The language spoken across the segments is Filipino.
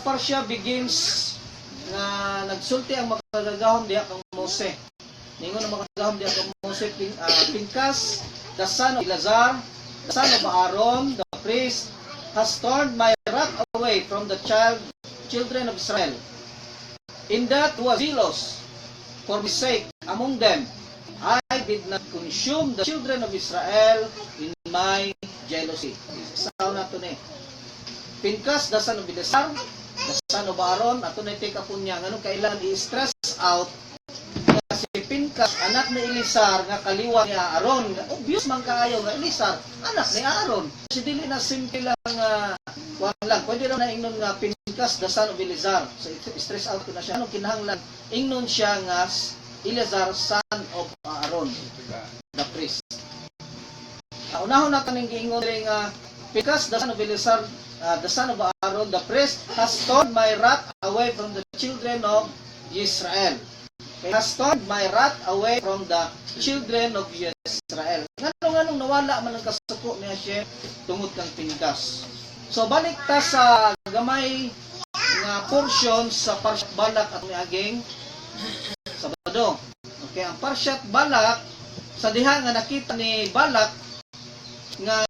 parsya begins nga nagsulti ang makagagahom diha kang Mose. Ningon ang makagagahom diha kang Mose, Pinkas, the son of Eleazar, the son of Aaron, the priest, has turned my wrath away from the children of Israel. In that was zealous for my sake among them. I did not consume the children of Israel in my jealousy. Isaw na ito ni. Pinkas, the son of Eleazar, the son of Aaron, ato na take upon niya. Anong kailan i-stress out si Pinkas, anak ni Eleazar, nga kaliwa ni Aaron. Obvious man kaayo nga Eleazar, anak ni Aaron. Kasi dili na simple lang lang. Pwede rin na ingnon nga Pinkas, the son of Eleazar. So stress out ko na siya. Anong kinahanglan? Ingnon siya nga Eleazar, son of Aaron, the priest. Unahon natin ang giingon rin Pinkas, the son of Eleazar, the son of Aaron, the priest, has turned my wrath away from the children of Israel. He has turned my wrath away from the children of Israel. Nganong nawala man ang kasuko niya siya tungod kang Pinkas. So balik ta sa gamay nga portion sa Parshat Balak at miaging Sabado. Okay, ang Parshat Balak sa diha nga nakita ni Balak nga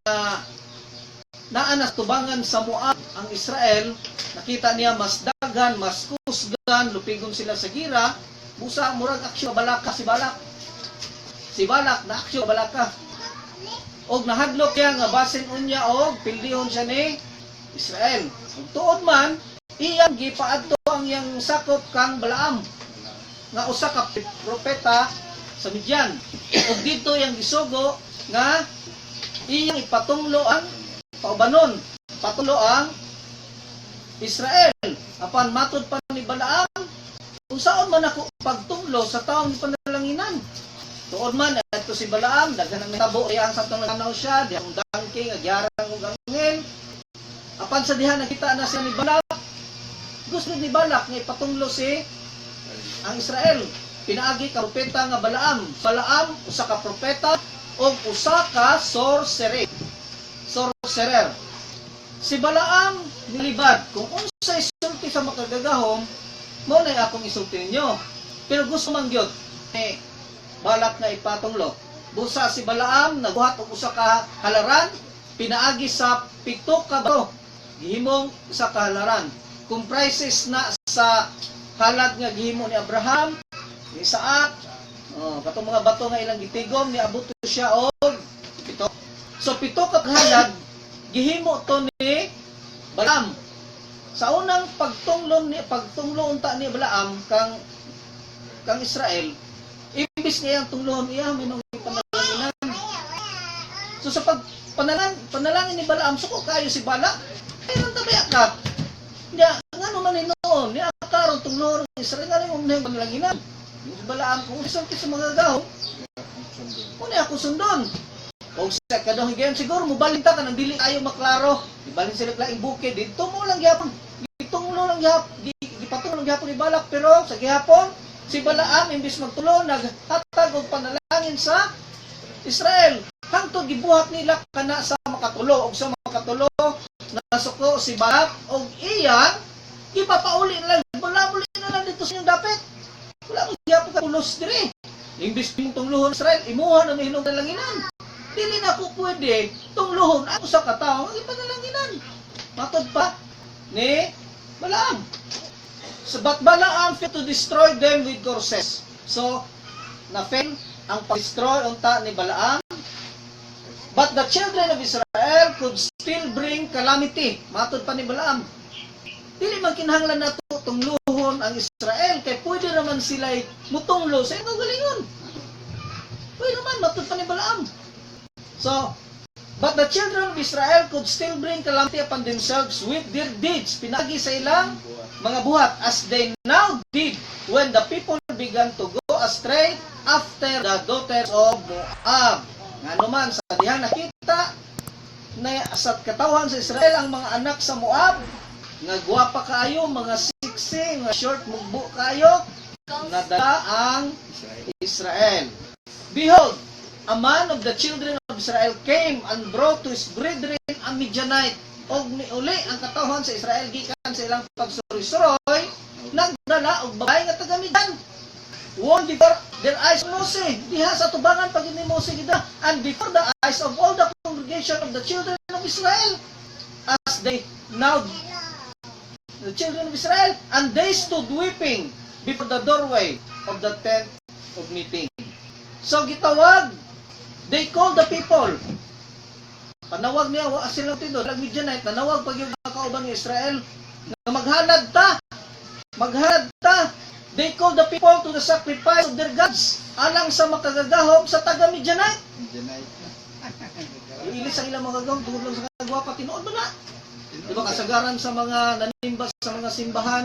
naa na tubangan sa Moab ang Israel, nakita niya mas daghan, mas kusgan, lupigon sila sa gira, busa murag aksyon balaka si Balak. Si Balak na aksyon balaka. Og nahadlok niya nga basin unya og pildihon siya ni Israel. Ug tuod man iyang gipaadto ang yang sakop kang Balaam nga usa ka propeta sa Midian. Ug dito yang gisugo nga iyang ipatunglo ang paubanon, patulo ang Israel. Apan matod pa ni Balaam, kung saan man ako pagtunglo sa taong panalanginan. Tuod man, ito si Balaam, daghan ang tabo, iyang sa itong naganaw siya, di ang dangking, agyarang ug angel. Apan sa diha nakita na siya ni Balak, gusto ni Balak nga ipatunglo si ang Israel. Pinaagi ka propeta nga Balaam. Balaam, usa ka propeta, o usa ka sorcerer. Si Balaam nilibad kung unsa isulti sa makagagahom mo na akong isulti ninyo, pero gusto man gyud ni Balak na ipatunglo. Busa si Balaam naguhat og usa ka halaran, pinaagi sa 7 ka bato, gihimong usa ka halaran, comprises na sa halad nga gihimo ni Abraham, ni Isaac, katong mga bato nga ilang gitigom, ni abuto siya og 7. So 7 ka halad gihimo to ni Balaam. Sa unang pagtunglo unta ni Balaam kang Israel, imbis nga iyang tunglohon iya minong panalanginan. So sa panalangin ni Balaam, suko kayo si Balak, ayun tabaya ka. Nya ngano man noon, niya karon tunglohon ni Israel nga ning panalanginan. Si Balaam kung isulti sa mga gaw, kuno ako sundon. O sa kadong higayon siguro mubalinta ka nang dili ayo maklaro. Ibalin sila laing bukid dito mo lang gyapon. Gitunglo lang gyapon, gipatulong lang gyapon ni Balak, pero sa gihapon si Balaam imbis magtulo naghatag og panalangin sa Israel. Hangtod gibuhat nila kana sa makatulo og sa makatulo nasuko si Balak og iyan ipapauli na lang muli na lang dito sa inyong dapit. Wala mo gyapon ka pulos diri. Imbis tungluhon Israel imuha na mahinog langinan. Dili na ko pwede tungluhon ako sa katao ang ipanalanginan. Matod pa ni Balaam. But Balaam failed to destroy them with curses. So, na-fail ang pag-destroy unta ni Balaam. But the children of Israel could still bring calamity. Matod pa ni Balaam. Dili man kinahanglan nato tungluhon ang Israel kay pwede naman sila mutunglo sa inyong galingon. Pwede naman matod pa ni Balaam. So, but the children of Israel could still bring calamity upon themselves with their deeds. Pinagi sa ilang mga buhat as they now did when the people began to go astray after the daughters of Moab. Nga naman sa diha nakita na sa katawhan sa Israel ang mga anak sa Moab nga guwapa kayo, mga siksi, nga short mugbo kayo, nadala ang Israel. Behold, a man of the children of Israel came and brought to his brethren a Midianite. Og uli ang katawhan sa Israel gikan gikan sa ilang pagsuroy-suroy, nagdala og babae nga taga Midian. One before their eyes of Moses, diha sa tubangan pag ni Moses gida, and before the eyes of all the congregation of the children of Israel, as they now the children of Israel, and they stood weeping before the doorway of the tent of meeting. So gitawag, they called the people. Panawag niya, wa silang tinod, lag Midianite, nanawag pag yung mga kauban ng Israel, na maghalad ta. They called the people to the sacrifice of their gods, alang sa makagagahom sa taga Midianite. Iilis ang ilang mga gagawin, tungkol lang sa kagwapa, tinood mo na. Diba kasagaran sa mga nanimba sa mga simbahan?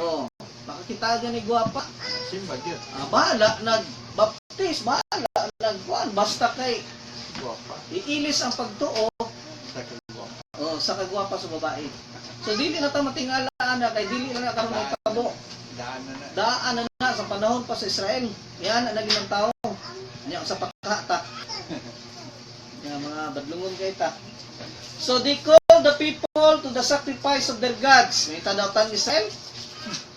Oh, makakitagan ni gwapa. Simba gyud. Bahala, nagbaptis, bahala, nagkuhan, basta kay Guwapa. iilis ang pagtuo Sa kagwapa. sa kagwapa sa babae. So dili na ta matingalaan na kay dili na karon ng tabo. Daan na sa panahon pa sa Israel. Yan ang naging tao. Nya sa pagkata. Nga mga badlungon kay ta. So they call the people to the sacrifice of their gods. May tadawtan Israel.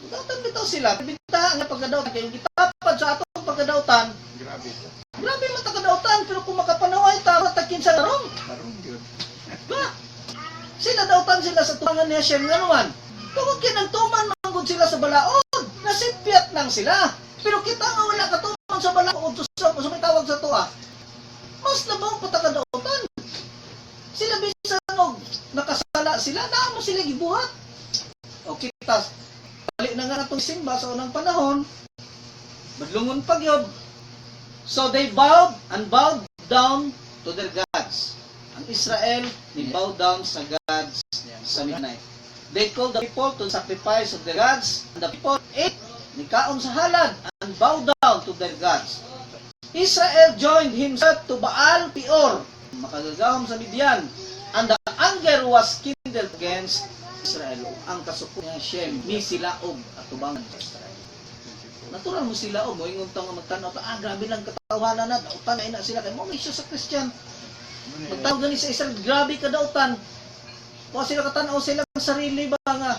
Tadawtan bitaw sila. Bitahan nga pagkadawtan kay gitapad sa atong pagkadawtan. Grabe ito. Grabe man takadawtan pero kung makapanaway ta takin sa tarong. Tarong yun. Ba? Sila dautan sila sa tumangan ni Hashem nga naman. Tungod kinagtuman manggod sila sa balaod. Nasipyat lang sila. Pero kita nga wala katuman sa balaod sa sumitawag sa tuwa. Mas labaw patakadautan. Sila bisan og nakasala sila, naamo sila gibuhat. O kita, balik na nga natong simba sa unang panahon. Badlungon pa gyud. So they bowed down to their gods. Ang Israel, ni bow down sa gods sa midnight. They called the people to sacrifice of their gods, and the people ate, ni kaon sa halad, and bow down to their gods. Israel joined himself to Baal Peor, makagagahom sa Midian, and the anger was kindled against Israel. Ang kasuko niya Shem, ni sila og atubangan sa Israel. Natural mo sila og moingon ta nga magtanaw ta, grabe lang katawhanan na, dautan na ina sila kay mo isyu sa Christian. Magtawag gani sa Israel, grabe ka dautan. Kung sila katanaw sila ang sarili ba nga,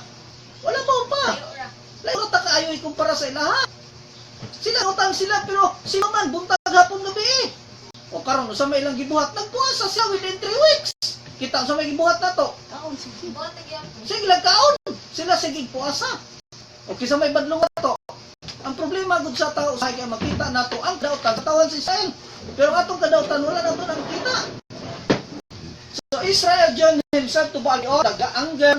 wala mo pa. Layo ta kaayo ikumpara sa ilaha. Sila utang sila pero sino man buntag hapon gabi. O karon sa may ilang gibuhat nagpuasa sila within 3 weeks. Kita sa may gibuhat nato. Kaon sige. Sige lang kaon. Sila sige puasa. O kisa may badlong nato. Ang problema gud sa tao sa kay makita nato ang dautan katawan si Israel. Pero atong kadautan wala na doon ang kita. So Israel joined himself to Baal. The anger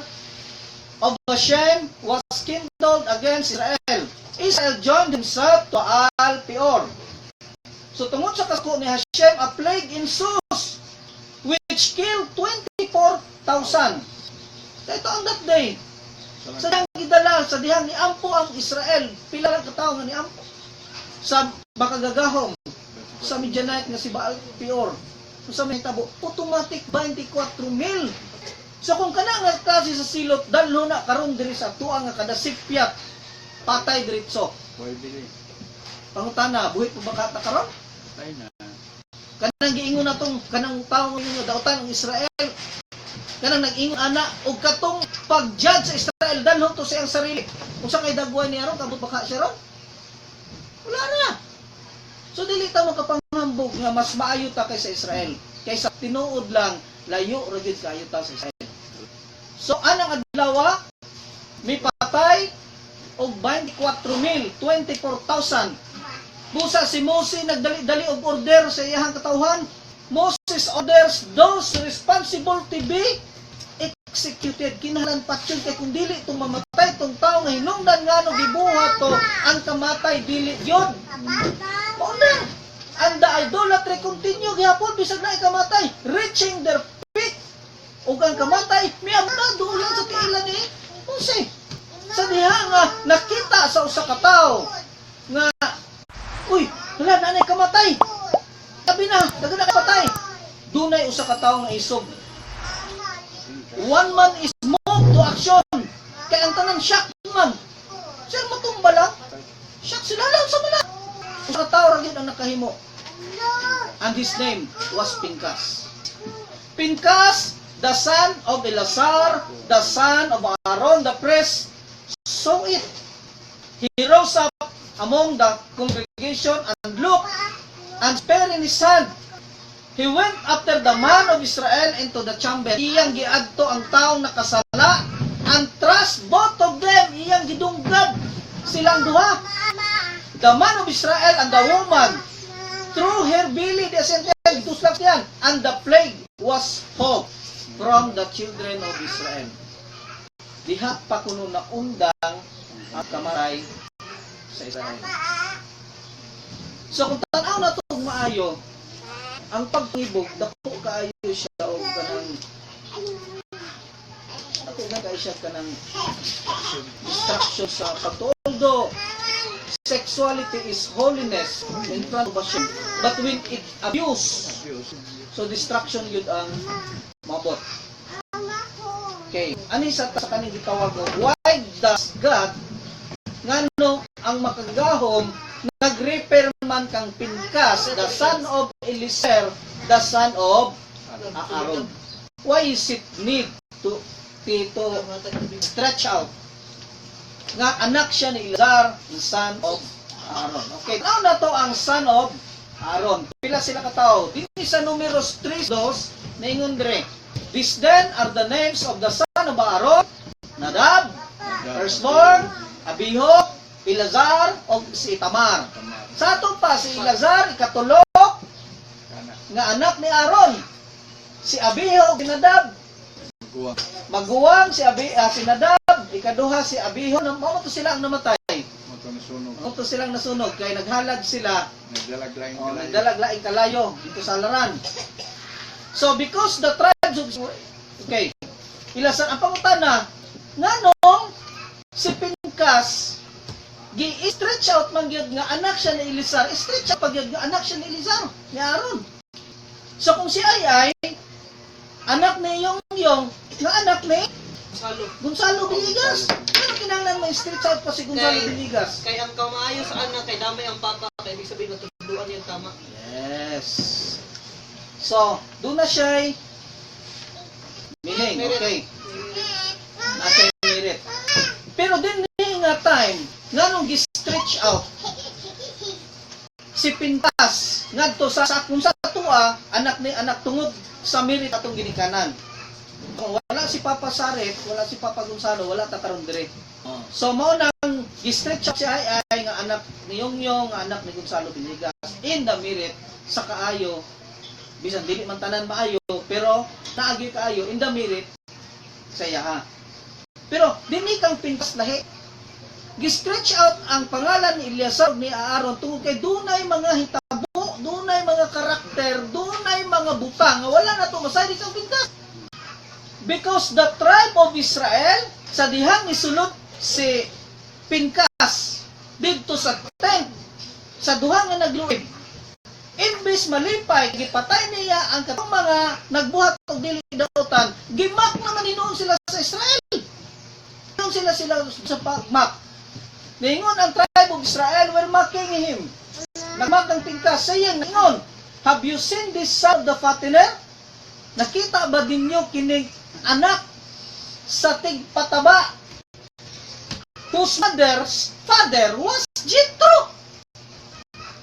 of Hashem was kindled against Israel. Israel joined himself to Baal Peor. So tungod sa kasuko ni Hashem, a plague ensues, which killed 24,000. Ito ang that day. Sa dihang gidala, sa dihang ni Ampo ang Israel, pila lang katao nga ni Ampo. Sa makagagahom, sa Midianite nga si Baal Peor. Sa may tabo, automatic 24,000. So kung kana nga klase sa silot, dalho na karon diri sa tuang nga kada sipyat, patay diretso. Boy, bili. Pangutana, buhit po ba kata karon? Patay na. Kanang giingon natong kanang tawo nga dautan ng Israel. Kanang nag-ingon ana og katong pag-judge sa Israel dalho to sa iyang sarili. Kung sa kay dagway ni aron kabut baka siya ron? Wala na. So dili ta makapanghambog nga mas maayo ta kaysa Israel. Kaysa tinuod lang layo ra gyud kaayo ta sa Israel. So anang adlaw may patay og 24,000, 24,000. Busa si Moses nagdali-dali og order sa iyang katawhan. Moses orders those responsible to be executed. Kinahanglan patyon kay kung dili itong mamatay itong tao nga hinungdan nga no gibuhat to ang kamatay dili yun. Order. And the idolatry continue gihapon bisag na ikamatay, reaching their peak. Ug ang kamatay miabda doon lang sa tiilan ni Moses. Sa diha nga nakita sa usa ka tawo nga uy, wala na kamatay. Sabi na, dagan na patay. Dunay usa ka tawo nga isog. One man is moved to action. Kaya ang tanan shock man. Sir matumba lang. Shock sila lang sa bala. Usa ka tawo ra gyud ang nakahimo. And his name was Pinkas. Pinkas the son of Eleazar, the son of Aaron, the priest, saw it. He rose up among the congregation and looked, and sparing his hand, he went after the man of Israel into the chamber. Iyang giadto ang taong nakasala, and thrust both of them, iyang gidunggab silang duha. The man of Israel and the woman, through her belly, the sentence, gituslak yan, and the plague was home from the children of Israel. Diha pa kuno na undang ang kamaray sa Israel. So kung tanaw na itong maayo, ang pagtibog, dako kaayo siya o kanang dako na kaayo siya kanang distraction sa pagtuoldo. Sexuality is holiness in front of Hashem, but when it abuse, so distraction yun ang mabot. Okay, ani sa kaning gitawag mo, why does God ngano ang makagahom nag-repair man kang Pinkas, the son of Eliezer, the son of Aaron? Why is it need to stretch out? Nga anak siya ni Eleazar, the son of Aaron. Okay, now na to ang son of Aaron. Pila sila katao? Dini sa numeros 3:2, naingon dire. These then are the names of the son of Aaron: Nadab, firstborn, Abihu, Eleazar, o si Itamar. Sa ato pa si Eleazar, ikatulo, nga anak ni Aaron. Si Abihu, Nadab, maguwang si Nadab, ikaduha si Abihu, mamuto sila ang namatay. Mamuto silang nasunog, kaya naghalag sila, nagdalaglaing kalayo dito sa Laran. So, because the tribes of... Okay, ilasan ang pangutana, nganong si Pinkas, gi-stretch out man gyud nga anak siya ni Eleazar, stretch out pag gyud nga anak siya ni Eleazar, ni Aaron. So, kung si Ay, anak ni Yongyong, nga anak ni Gonzalo Villegas. Ano kinahanglan mo stretch out pa si Gonzalo Villegas? Kay ang kamaayo sa anak, kay damay ang papa, kay ibig sabihin natuluan yung tama. Yes. So, doon na siya meaning, okay. Nasa merit. Pero din nga time, nga nung gi-stretch out, si Pinkas, ngadto sa kung sa tuwa, anak tungod sa merit atong ginikanan. Kung wala si Papa Saret, wala si Papa Gonzalo, wala ta karon dire. So mao nang gi-stretch up si Ay nga anak ni Yongyong, nga anak ni Gonzalo Villegas in the merit sa kaayo, bisan dili man tanan maayo, pero naagi kaayo in the merit sa iya. Pero dinhi kang Pinkas lahi. Gi-stretch out ang pangalan ni Eleazar ni Aaron tungod kay dunay mga hitabo, dunay mga karakter, dunay mga butang nga wala na to masayri kang Pinkas. Because the tribe of Israel, sa dihang isulod si Pinkas dito sa tent, sa duha nga nagluib, imbis malipay, gipatay niya ang katong mga nagbuhat og dili dautan, gimak naman hinuon sila sa Israel. Hinuon sila sa pagmak. Ningon ang tribe of Israel were mocking him. Nagmak ang Pinkas, sayang ningon, have you seen this son of the fattener? Nakita ba ninyo kining anak sa tigpataba whose mother's father was Jethro?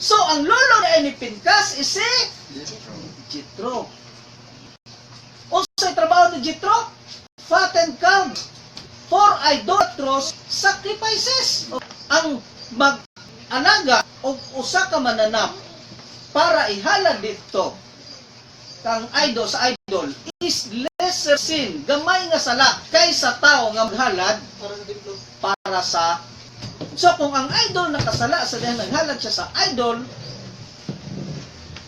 So, ang lolo ni Pinkas is si Jethro. Unsay trabaho ni Jethro? Fatten calves for idolatrous sacrifices. Ang mag-anaga o usa ka mananap para ihalad dito kang idol sa idol is lesser sin, gamay nga sala kaysa tao nga maghalad para sa. So kung ang idol nakasala sa dihang naghalad siya sa idol,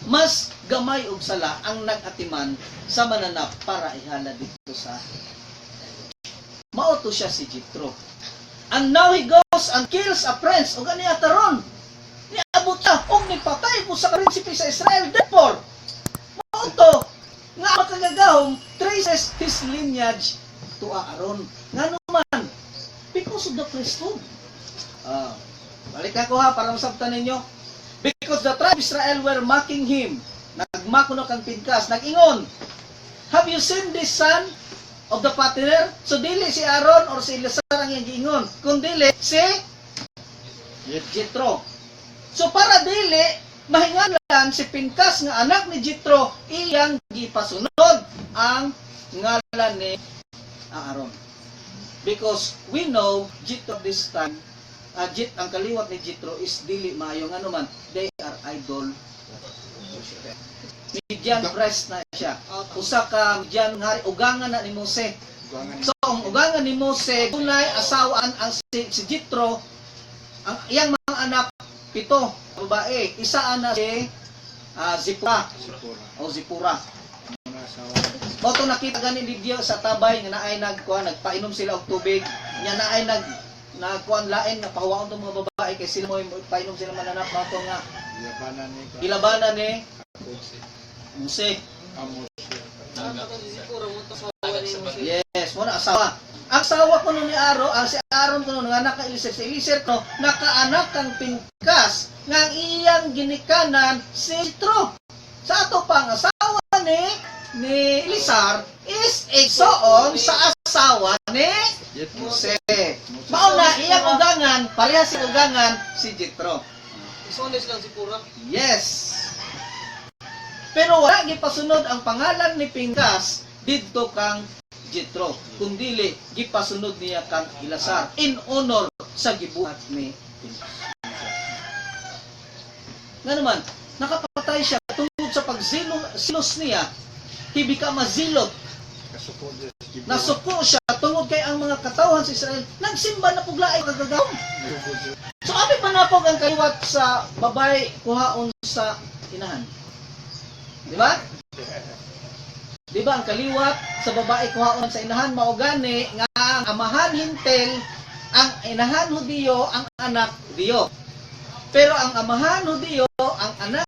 mas gamay og sala ang nag-atiman sa mananap para ihalad dito sa. Mauto siya si Jethro. And now he goes and kills a prince. O gani ataron, niabot siya og nipatay ko sa prinsipe sa Israel. Therefore, mauto nga makagagahom traces his lineage to Aaron. Nga naman, because of the priesthood. Balik ako ha, para masabtan ninyo. Because the tribe of Israel were mocking him. Nagmako na kang Pinkas. Nag-ingon, have you seen this son of the partner? So dili si Aaron or si Eleazar ang iyang giingon, kundi si Jethro. So para dili mahingalan si Pinkas nga anak ni Jethro, iyang gipasunod ang ngalan ni Aaron. Because we know Jethro this time, ang kaliwat ni Jethro is dili maayo nga naman, they are idol. Midian breast na siya. Usa ka Midian nga ugangan na ni Mose. So ang ugangan ni Mose dunay asawaan ang si Jethro, ang iyang mga anak 7 babae, isa ana si Zipora o Zipora. Moto nakita gani video sa tabay nga naay nagpainom sila og tubig, nya naay nagkuan lain nga pahuwaon tong mga babae kay sila mo painom sila mananap mato nga gilabanan ni Mose. Yes, mo na asawa. Ang asawa ko nun ni Aaron, si Aaron ko nun nga naka Eliezer, si Eliezer ko nakaanak kang Pinkas nga ang iyang ginikanan si Jethro. Sa ato pang asawa ni Eleazar is igsoon sa asawa ni Mose. Mao na iyang ugangan, parehas si ugangan si Jethro. Isones lang si Pura. Yes. Pero wala gipasunod ang pangalan ni Pinkas didto kang Jethro, kundili gipasunod niya kang Eleazar in honor sa gibuhat ni Pinkas. Nga naman, nakapatay siya tungkol sa pagsilos niya, he become a zealot. Nasuko siya tungod kay ang mga katawhan sa Israel nagsimba na puglaay kagagawon. So abi manapog ang kaliwat sa babay kuhaon sa inahan. Di ba? Di ba ang kaliwat sa babae kuhaon sa inahan mao gani nga ang amahan hintel, ang inahan Hudiyo, ang anak Hudiyo. Pero ang amahan Hudiyo, ang anak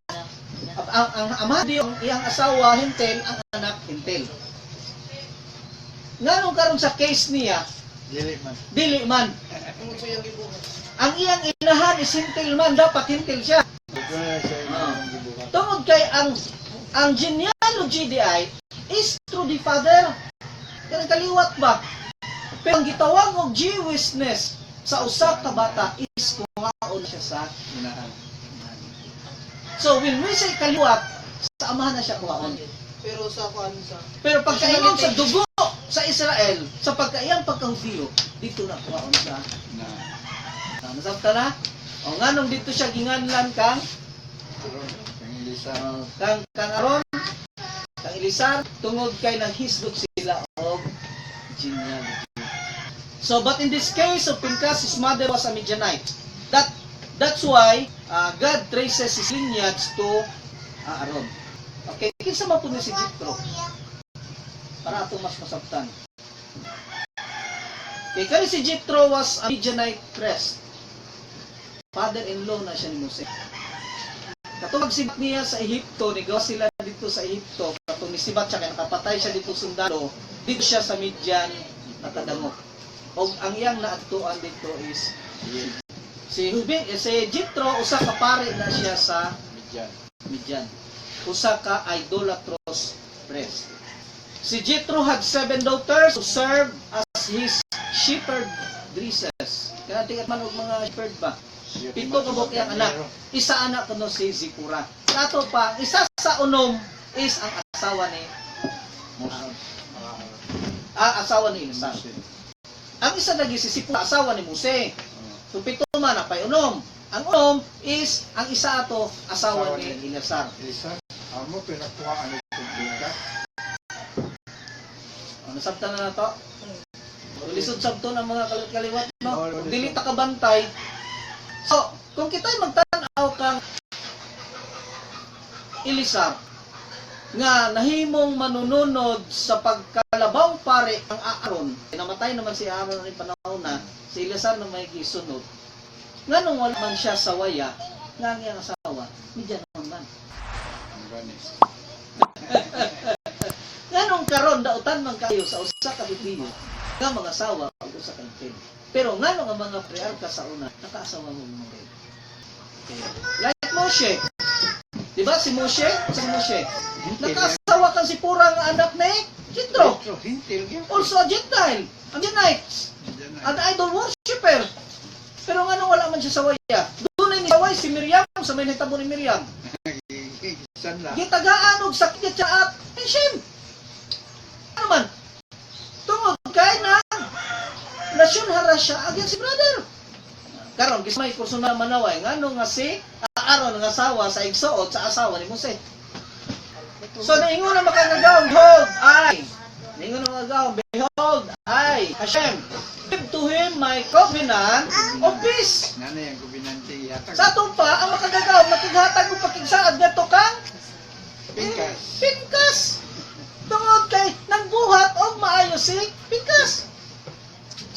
ang amahan Hudiyo, ang iyang asawa hintel, ang anak hintel. Nganong karon sa case niya dili man. Ang iyang inahan is hintel man, dapat hintel siya. Tungod kay ang genealogy di ay is through the father. Kanang kaliwat ba? Pero ang gitawag og Jewishness sa usa ka bata is kuhaon siya sa inahan. So when we say kaliwat, sa amahan na siya kuhaon. Pero sa kuan sa Pero pagkaingon sa dugo sa Israel, sa pagkaiyang pagkahudiyo, dito na kuhaon sa nasabta na? O nganong dito siya ginganlan kang Aaron, kang Eleazar, tungod kay naghisgot sila og genealogy. So, but in this case of Pinkas, his mother was a Midianite. That's why God traces his lineage to Aaron. Okay, kinsa man po ni si Jethro? Para ato mas masabtan. Okay, kani si Jethro was a Midianite priest. Father-in-law na siya ni Mose. Katong magsibat niya sa Ehipto, nigawa sila dito sa Ehipto, katong nisibat siya, kaya nakapatay siya dito sundalo, dito siya sa Midian nakadangog. O ang iyang naadtuan dito is si Jethro, usa ka pare na siya sa Midian. Usa ka idolatrous priest. Si Jethro had 7 daughters who served as his shepherdesses. Kaya tingnan man og mga shepherd ba? 7 ka buok iyang anak. Isa anak kuno si Zipora. Kato pa, isa sa unom is ang asawa ni asawa ni Eleazar. Ang isa lagi si Zipora, asawa ni Mose. So 7 man na pay unom. Ang unom is ang isa ato asawa ni Eleazar. Amo pinakuhaan ni Pinkas. Nasabtan na to. Lisod sabton ang mga kaliwat no. Dili ta kabantay. So, kung kita'y magtanaw kang Eleazar nga nahimong manununod sa pagkalabang pare ang Aaron, namatay naman si Aaron ng panahon na, si Eleazar na may gisunod. Nganong wala man siya sa waya, nga ang iyang asawa, Midian naman. Nganong karon dautan man kayo sa usa ka Hudiyo nga mga asawa ug usa ka hintel. Pero nganong ang mga prearka sa una nakaasawa mo mga hintel. Okay. Like Moshe. Diba si Moshe? Sa Moshe. Nakaasawa asawa kan si Pura nga anak ni Jethro. So, hintil yan. Also a Gentile. Ang Gentiles. An idol worshipper. Pero nga nung wala man siya sawaya. Doon ay nisaway si Miriam sa may nahitabo ni Miriam. San la? Gitagaan og sakit siya at Hashem. Ano man? Tungod kay na nasyon hara siya against si brother. Karon gismay personal manaway ngano nga si Aaron nga asawa sa igsuot sa asawa ni Moses. So naingon na makagagaw, behold, naingon na makagagaw, behold, Hashem, give to him my covenant of peace. Nana yung kubinanti yata. Sa atong pa, ang makagagaw, nakighatag mo pakigsaad na to kang Pingkas. Pingkas. Tungod kay nangbuhat og maayo si Pingkas.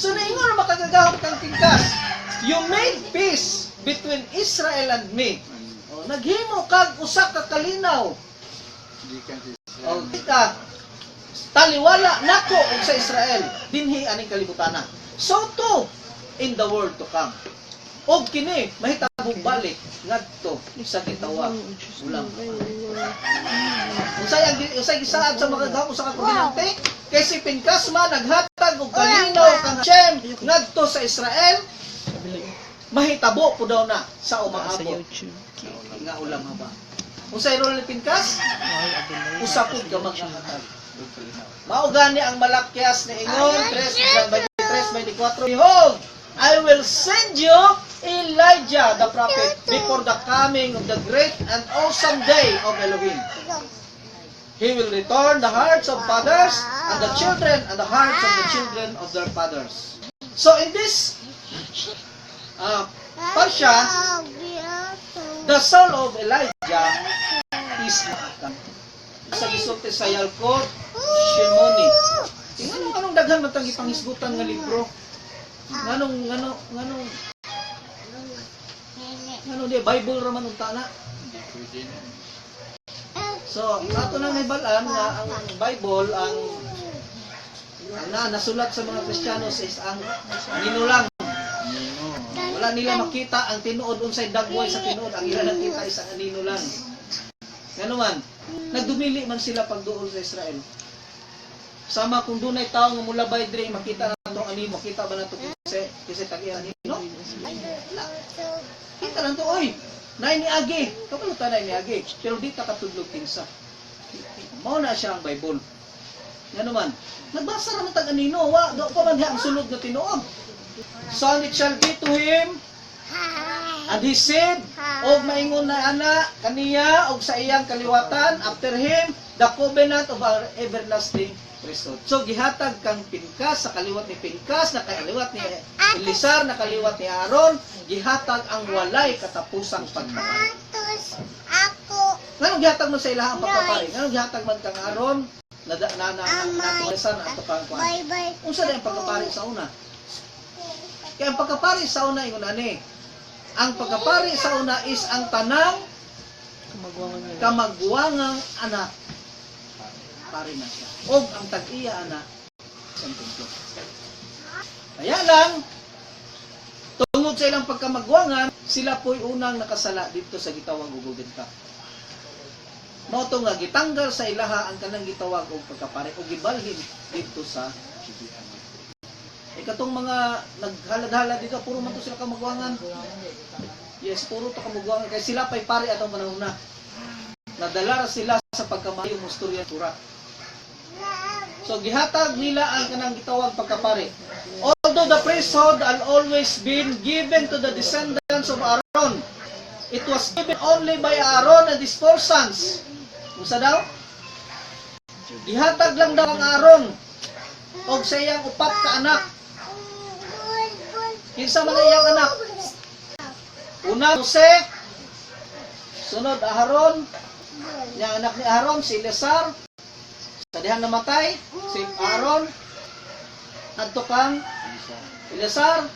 So naingon na makagagaw kang Pingkas. You made peace between Israel and me. O, naghimo kag usa ka kalinaw. Di ka si O kita taliwala nako og sa Israel dinhi aning kalibutana. So too in the world to come. Og kini mahitabog balik ngadto sa gitawag ulang. Usay gisaad sa makagahom sa kabinante kay si Pingkas man naghatag og kalinaw kang Hashem ngadto sa Israel. Mahitabo po daw na sa umaabot nga ulam haba. Unsay role ni Pingkas? Usapod ka maghahatag. Mao gani ang malakyas ni ingon 3:23-24. Behold, I will send you Elijah the prophet before the coming of the great and awesome day of Elohim. He will return the hearts of fathers and the children and the hearts of the children of their fathers. So in this Parsha, the soul of Elijah is nakakam. Sa gisulti sa Yalkot, Shimoni. Anong daghan man tang ipanghisgutan nga libro? Nganong di Bible ra man unta na. So, ato nang hibalan nga ang Bible ang nasulat sa mga Kristiyanos is ang ninulang. Wala nila makita ang tinuod unsay dagway sa tinuod, ang ila nakita is ang ninulang. Ngano man, nagdumili man sila pagduol sa Israel. Sama kung dunay tawo nga mulabay diri makita nato ani, makita ba nato kasi tag-iya nino? Kita lang to, oy. Nay ni Agi, kabalo ta nay ni Agi, pero di ta katudlog kinsa. Mao na siya ang Bible. Ngano man, nagbasa ra man tag anino, wa do pa man diha ang sulod nga tinuod. So it shall be to him, and he said, og maingon na ana kaniya og sa iyang kaliwatan after him the covenant of our everlasting priesthood. So gihatag kang Pingkas sa kaliwat ni Pingkas, na kaliwat ni Elisar, na kaliwat ni Aaron, gihatag ang walay katapusang pagpapari. Nganong gihatag mo sa ilaha ang pagpapari? Nganong gihatag man kang Aaron na Elisar na ato kang kuan? Unsa din ang pagpapari sa una? Kaya ang pagkapari sa una ingon ani. Ang pagkapari sa una is ang tanang kamagwangang anak. Pari na siya. Og ang tag-iya anak sa templo. Kaya lang tungod sa ilang pagkamagwangan, sila po'y unang nakasala dito sa gitawag og gugenta. Mao to nga gitanggal sa ilaha ang kanang gitawag og pagkapari og gibalhin dito sa katong mga naghalad-halad dito, puro man to sila kamagwangan. Yes, puro to kamagwangan. Kaya sila pa'y pari atong panahon na. Nadala sila sa pagkamayong musturya tura. So, gihatag nila ang kanang gitawag pagkapari. Although the priesthood had always been given to the descendants of Aaron, it was given only by Aaron and his 4 sons. Musa daw? Gihatag lang daw ang Aaron og sa iyang 4 ka anak. Kinsa man iyang anak? Una, Jose. Sunod, Aaron. Yang anak ni Aaron, si Eleazar. Sa dihang namatay, si Aaron. Adto kang Eleazar.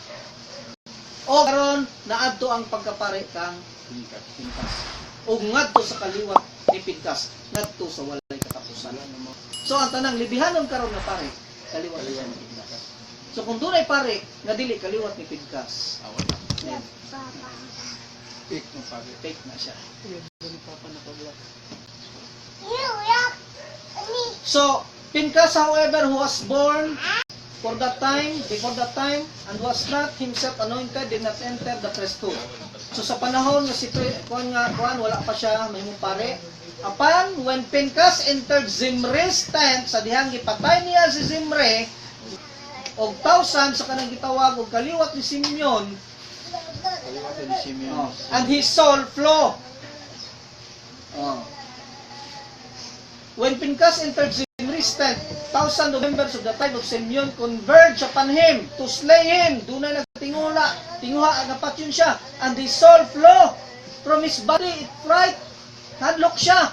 O Aaron, naadto ang pagkapari kang Pingkas. O ngadto sa kaliwat ni Pingkas. Ngadto sa walay katapusan. So, ang tanang libihanon karon nga pare, kaliwat ni Pingkas. So kung dunay pare nga dili kaliwat ni Pingkas, Fake mo pare. fake na siya. So, Pinchas, however, who was born before that time, and was not himself anointed, did not enter the priesthood. So sa panahon nga si Kuan wala pa siya mahimong pare. Apan when Pinchas entered Zimri's tent, sa dihang gipatay niya si Zimri og 1,000 sa kanang gitawag og kaliwat ni Simeon, Kaliwat ni Simeon. and his soul flow. When Pinchas entered Zimri's tent, 1,000 of members of the tribe of Simeon converged upon him to slay him. Dunay tinguha agapat yun siya, and his soul flow from his body, it fright, hadlok siya.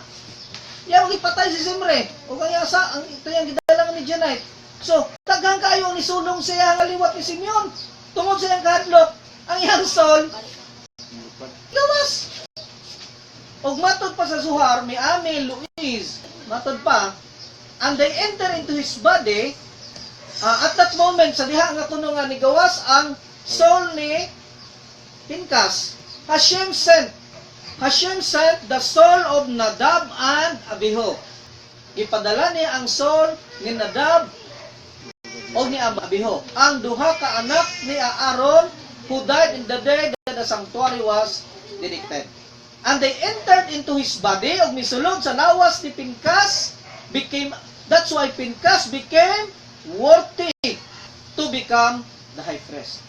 Yan ang ipatay si Zimri. O kaya ang ito yung gidala ni Midianite. So, taghang kayo ang isulong siya ang aliwat ni Simeon. Tungod sa iyang kahadlok, ang iyang soul, gawas. Og matod pa sa Zuhar, may Ami Luis, matod pa, and they enter into his body, at that moment, sa diha nga kuno nga ni gawas ang soul ni Pinchas, Hashem sent the soul of Nadab and Abihu. Gipadala niya ang soul ni Nadab o ni Abihu, ang duha ka anak ni Aaron who died in the day that the sanctuary was dedicated. And they entered into his body, og misulod sa lawas ni Pinchas, that's why Pinchas became worthy to become the high priest.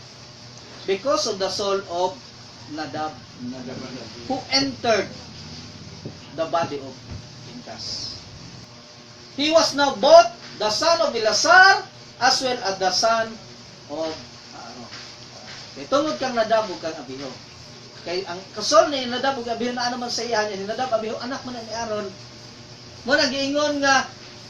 Because of the soul of Nadab, who entered the body of Pinchas. He was now both the son of Eleazar as well as the son of Aaron. Kaya tungod kang Nadab ug kang Abihu. Kay ang kasol ni Nadab ug Abihu na naman sa iya ni Nadab Abihu anak man ni Aaron. Mo nang giingon nga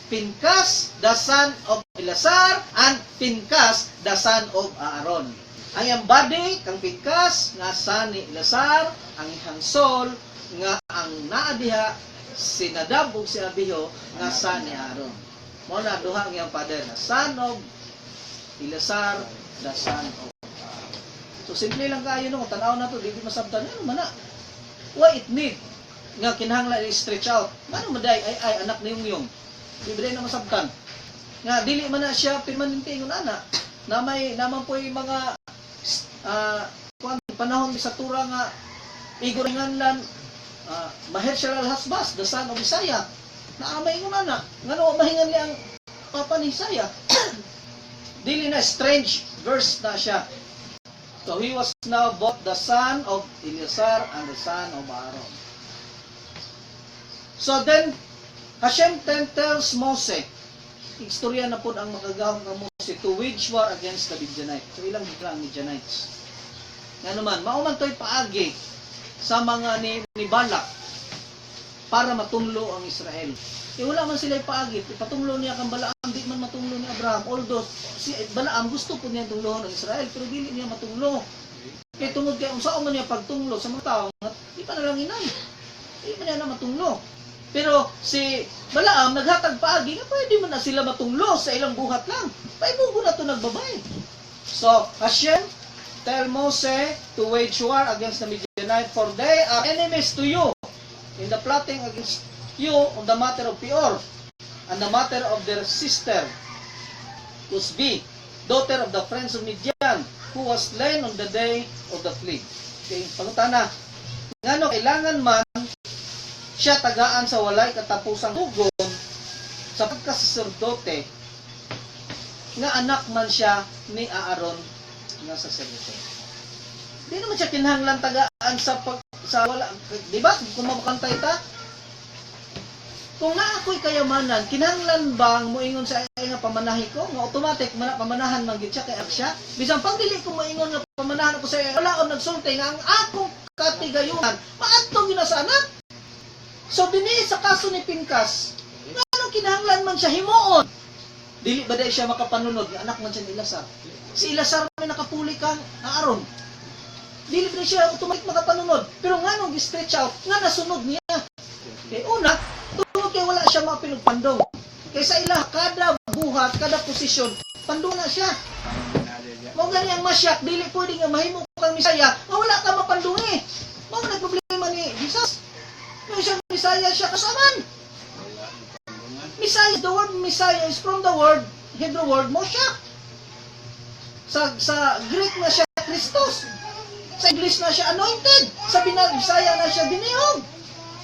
Pinchas the son of Eleazar and Pinchas the son of Aaron. Ang iyang body kang Pinchas nga son ni Eleazar, ang iyang soul nga ang naa diha si Nadab ug si Abihu nga son ni Aaron. Mo na duha ang iyang father, the son of Eleazar, the son of Aaron. So simple lang kayo no, tanaw na to, di masabtan ano man na. Why it need nga kinahanglan i-stretch out. Mano maday ay anak ni Yung. Di ba na masabtan. Nga dili man na siya permanente ingon ana. Naman po yung mga panahon sa tura nga igoringan lan Mahershala al-Hasbas, the son of Isaiah. Naamay ingon ana. Ngano mahingan li ang papa ni Isaiah. Dili na strange verse na siya. So he was now both the son of Eleazar and the son of Aaron. So then, Hashem then tells Moses, istorya na po ang makagahong ng Moses to wage war against the Midianites. So ilang bigla ang Midianites. Nga naman, mauman to'y paagi sa mga ni Balak para matumlo ang Israel. Wala man sila paagi, ipatumlo niya kang Balaam, di man matumlo ni Abraham. Although, si Balaam gusto po niya tunglohon ng Israel, pero dili niya matumlo. Kaya tungod kaya, saan man niya pagtumlo sa mga tao, di pa nalang inay. Di man niya na matumlo. Pero si Balaam naghatag paagi nga pwede man na sila matunglo sa ilang buhat lang. Paibugo na ito nagbabay. So, Hashem tell Moses to wage war against the Midianites, for they are enemies to you in the plotting against you on the matter of Peor and the matter of their sister Cusbi, daughter of the friends of Midian, who was slain on the day of the plague. Okay, pangutana, ngano kailangan man siya tagaan sa walay katapusang tugon sa pagkasaserdote nga anak man siya ni Aaron nga saserdote. Di naman siya kinahanglan tagaan sa wala, di ba? Kung mabakantay ta, kung na ako'y kayamanan, kinahanglan bang moingon sa nga pamanahi ko? Nga automatic, pamanahan man gid siya kay Aksya. Bisan pang dili ko moingon nga pamanahan ako sa iya, wala akong nagsulti nga ang akong katigayunan, maadtong gina sa anak. So, dinhi sa kaso ni Pinchas, nga anong kinahanglan man siya himuon? Dili ba dahil siya makapanunod? Nga anak man siya ni Eleazar. Si Eleazar may nakapuli kang Aaron. Dili ba siya automatic makapanunod? Pero nga nung stretch out, nga nasunod niya. Kaya una, tungkol kaya wala siya mapinagpandong. Kaya sa ila, kada buhat, kada posisyon, pandong na siya. Mao gani ang masyak, dili pwede nga mahimo kang Misaya, nga wala ka mapandong eh. Mao na problema ni Jesus. Kung siyang Misaya siya kasaman. Messiah, the word Messiah is from the word, Hebrew word, Moshiach. Sa Greek na siya, Christos. Sa English na siya, anointed. Sa Bisaya na siya, dinihog.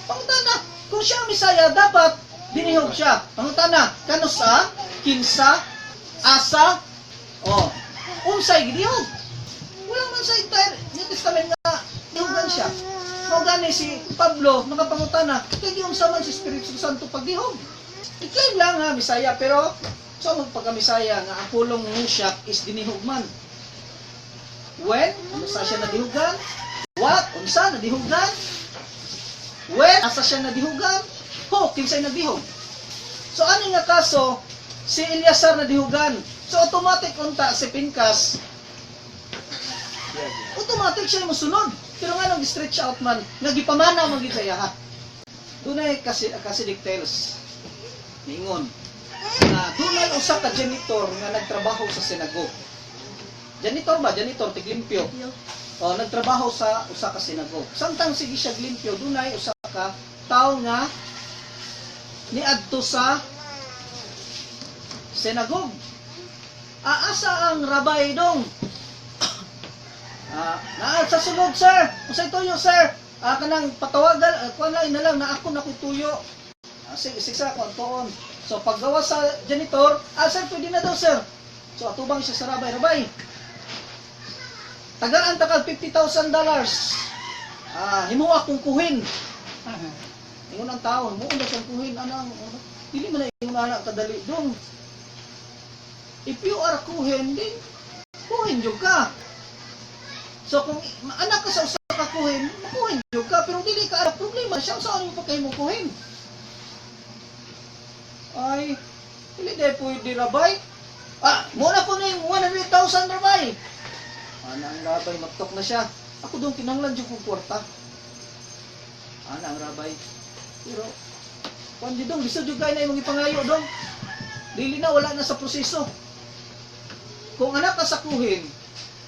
Pangutana, kung siya ang Messiah, dapat dinihog siya. Pangutana, kanusa, kinsa, asa, unsay gidihog. Wala man sa entire New Testament nga dihogan siya. Mao gani si Pablo nakapangutana, kay unsa man si Espiritu Santo pagdihog. I-claim lang ha, Misaya, pero so magpagka-Misaya nga ang pulong Moshiach is dinihog man. When? Unsa siya nadihugan? What? Unsa nadihugan? When? Asa siya nadihugan? Ho, kinsay nagdihog? So ano nga kaso, si Eleazar nadihugan. So automatic unta si Pinkas, automatic siya musunod. Pero nga nang stretch out man, nagipamana man gid saya ha. Dunay kasi details. Ningon na dunay usa ka janitor nga nagtrabaho sa sinagogue. Janitor ba? Janitor tiglimpyo. Nagtrabaho sa usa ka sinagogue. Samtang sige siya glimpyo, dunay usa ka tawo nga niadto sa sinagogue. Asa ang rabay dong? Sa sulod, sir. Usay tuyo, sir. Kanang patawagan, kuan na lang na ako nakutuyo. Sige ko antoon. So paggawa sa janitor, sir, pwede na daw, sir. So atubang siya sa rabay. Tagaan takal $50,000. Himo akong kuhin. Ingon ang tao, mo na siyang kuhin anang dili man na ingon ana kadali dong. If you are kuhin, din kuhin jud ka. So kung anak ka sa usa ka kuhin, makuhin jud ka, pero dili ka ara problema siya sa ano pagkahimo kuhin. Ay, dili day pwede rabay. Muna ko ning 100,000 rabay. Ang rabay matok na siya. Ako dong kinahanglan jud kong kwarta. Ang rabay. Pero kundi dong lisod jud kay na imong ipangayo dong. Dili na wala na sa proseso. Kung anak ka sa kuhin,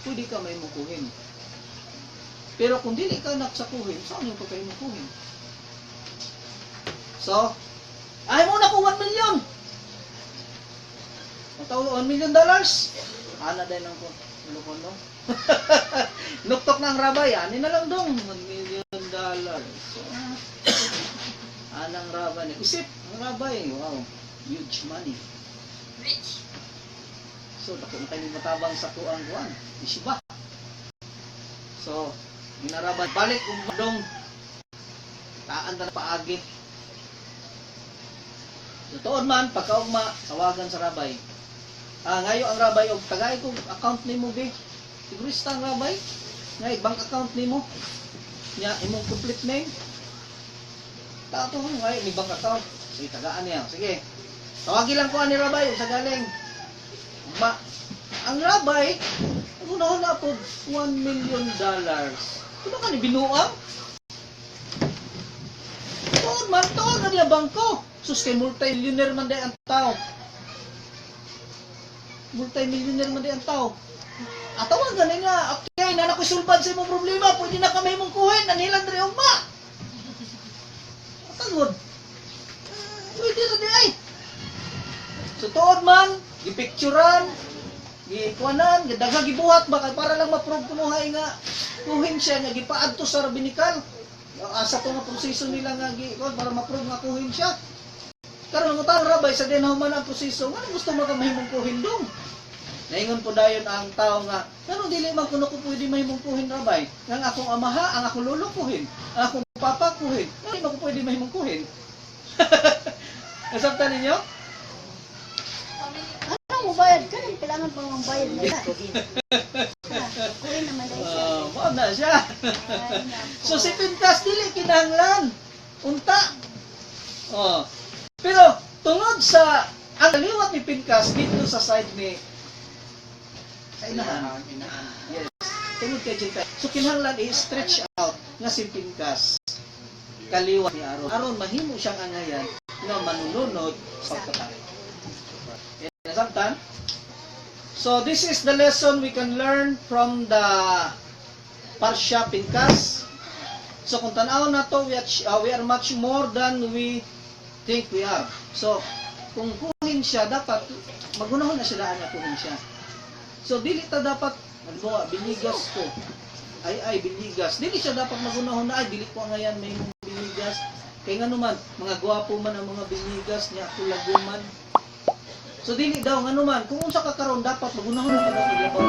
pwede ka may mukuhin. Pero kung dili ka anak sa kuhin, saan yung pagkain mukuhin? So, ay mo na ko 1 million. $1 million. Ana din ang lukon no? Nuktok na ang rabay, ani na lang dong $1 million. So, anang rabay. Isip, ang rabay, wow, huge money. Rich. So, dako na tayo matabang sa kuang kuan. Isiba. So, ginaraban balik dong taan na paagi. Tutoon man pagkaugma tawagan sa rabay. Ngayo ang rabay og tagay kog account nimo be. Sigurista ang rabay. Ngay bank account nimo. Nya imong complete name. Tato ngay ni bank account. Sige tagaan niya. Sige. Tawagi lang ko ani rabay sa galing. Ang rabay, una na po $1 million. Ano ka ni binuang? Tawag na niya bangko. Sus kay multi-millionaire man day ang tao. Multi-millionaire man day ang tao. Tawagan na niya. Okay, na nakusulbad sa imong problema. Pwede na kami mong kuhin. Nanilan rin yung ma. Tangod. Pwede na di ay. So tuod man, gipicturan, gikuanan, dagha gibuhat baka para lang ma-prove kunuhay nga kuhin siya nga gipaadto sa rabbinical. Asa to nga proseso nila nga para ma-prove nga kuhin siya. Karon ang tao rabay sa din man ang proseso, nga gusto mo ka mahimong kuhin dong. Naingon po dayon ang tao nga, ano dili man kuno ko pwede mahimong kuhin rabay? Nga akong amaha, ang akong lolo kuhin, ang akong papa kuhin. Dili man ko pwede mahimong kuhin. Nasabtan ninyo? Ano mo bayad ka? Kailangan pa mong bayad nila. Kuhin naman dahil siya. Mao na siya. Ay, nako. So si Pinkas dili kinahanglan. Unta. Pero tungod sa ang liwat ni Pinkas dito sa side ni sa inahan. Yes. Tungod kay Jita. So kinahanglan i-stretch out nga si Pinkas kaliwat ni Aron. Aron mahimo siyang angayan nga manununod sa pagkatay. Nasabtan? So this is the lesson we can learn from the Parsha Pinkas. So kung tanaw na to, we are much more than we think we are. So kung kunin siya, dapat magunahon na sila niya kunin siya. So dili ta dapat halimbawa binigas ko. Ay binigas. Dili siya dapat magunahon na ay dili ko ngayon may binigas. Kaya nga naman, mga gwapo man ang mga binigas niya kulaguman. So dili daw nga naman, kung unsa ka karon dapat magunahon na kada paglabaw.